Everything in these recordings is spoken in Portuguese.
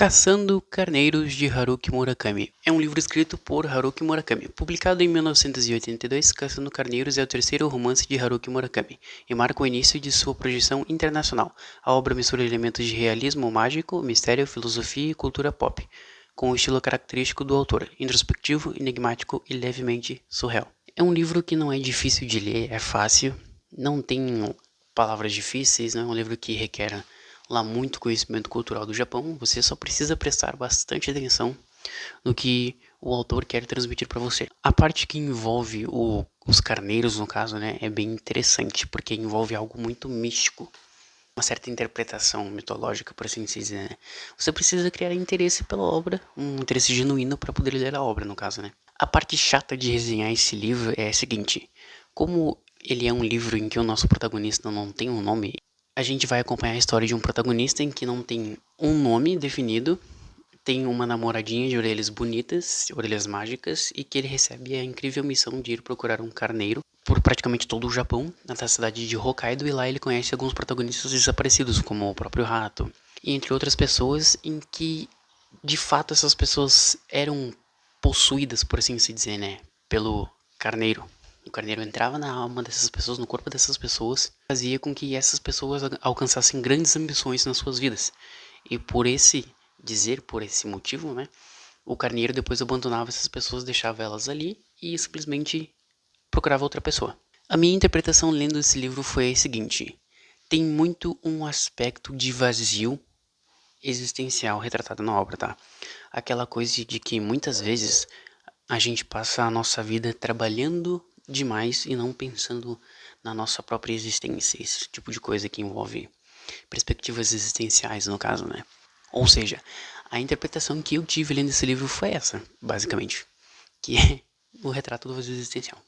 Caçando Carneiros de Haruki Murakami é um livro escrito por Haruki Murakami. Publicado em 1982, Caçando Carneiros é o terceiro romance de Haruki Murakami e marca o início de sua projeção internacional. A obra mistura elementos de realismo mágico, mistério, filosofia e cultura pop, com o estilo característico do autor, introspectivo, enigmático e levemente surreal. É um livro que não é difícil de ler, é fácil, não tem palavras difíceis, não é um livro que requer lá muito conhecimento cultural do Japão. Você só precisa prestar bastante atenção no que o autor quer transmitir para você. A parte que envolve os carneiros, no caso, né, é bem interessante, porque envolve algo muito místico, uma certa interpretação mitológica, por assim dizer, né? Você precisa criar interesse pela obra, um interesse genuíno para poder ler a obra, no caso, né? A parte chata de resenhar esse livro é a seguinte: como ele é um livro em que o nosso protagonista não tem um nome, a gente vai acompanhar a história de um protagonista em que não tem um nome definido, tem uma namoradinha de orelhas bonitas, orelhas mágicas, e que ele recebe a incrível missão de ir procurar um carneiro por praticamente todo o Japão, na cidade de Hokkaido, e lá ele conhece alguns protagonistas desaparecidos, como o próprio rato, e entre outras pessoas em que, de fato, essas pessoas eram possuídas, por assim se dizer, né, pelo carneiro. O carneiro entrava na alma dessas pessoas, no corpo dessas pessoas, fazia com que essas pessoas alcançassem grandes ambições nas suas vidas. E por esse motivo, né, o carneiro depois abandonava essas pessoas, deixava elas ali e simplesmente procurava outra pessoa. A minha interpretação lendo esse livro foi a seguinte: tem muito um aspecto de vazio existencial retratado na obra, tá? Aquela coisa de que muitas vezes a gente passa a nossa vida trabalhando demais e não pensando na nossa própria existência, esse tipo de coisa que envolve perspectivas existenciais, no caso, né? Ou seja, a interpretação que eu tive lendo esse livro foi essa, basicamente, que é o retrato do vazio existencial.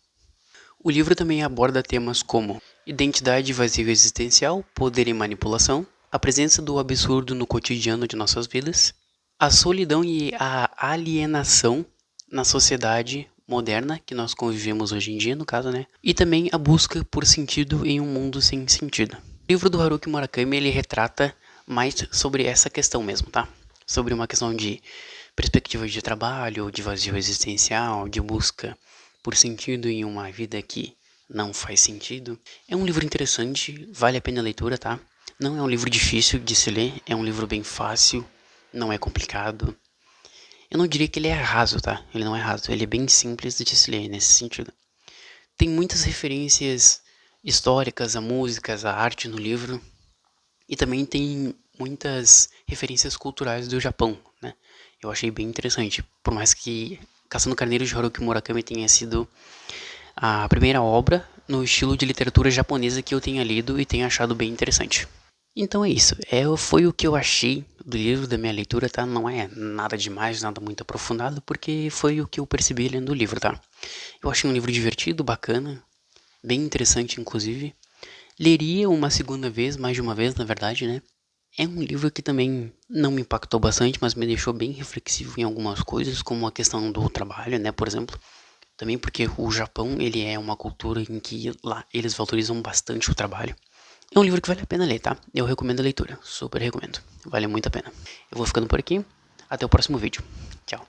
O livro também aborda temas como identidade, vazio existencial, poder e manipulação, a presença do absurdo no cotidiano de nossas vidas, a solidão e a alienação na sociedade moderna que nós convivemos hoje em dia, no caso, né? E também a busca por sentido em um mundo sem sentido. O livro do Haruki Murakami, ele retrata mais sobre essa questão mesmo, tá? Sobre uma questão de perspectiva de trabalho, de vazio existencial, de busca por sentido em uma vida que não faz sentido. É um livro interessante, vale a pena a leitura, tá? Não é um livro difícil de se ler, é um livro bem fácil, não é complicado. Eu não diria que ele é raso, tá? Ele não é raso, ele é bem simples de se ler nesse sentido. Tem muitas referências históricas a músicas, a arte no livro, e também tem muitas referências culturais do Japão, né? Eu achei bem interessante, por mais que Caçando Carneiros de Haruki Murakami tenha sido a primeira obra no estilo de literatura japonesa que eu tenha lido e tenha achado bem interessante. Então é isso, foi o que eu achei do livro, da minha leitura, tá? Não é nada demais, nada muito aprofundado, porque foi o que eu percebi lendo o livro, tá? Eu achei um livro divertido, bacana, bem interessante inclusive. Leria uma segunda vez, mais de uma vez na verdade, né? É um livro que também não me impactou bastante, mas me deixou bem reflexivo em algumas coisas, como a questão do trabalho, né, por exemplo. Também porque o Japão, ele é uma cultura em que lá eles valorizam bastante o trabalho. É um livro que vale a pena ler, tá? Eu recomendo a leitura, super recomendo. Vale muito a pena. Eu vou ficando por aqui, até o próximo vídeo. Tchau.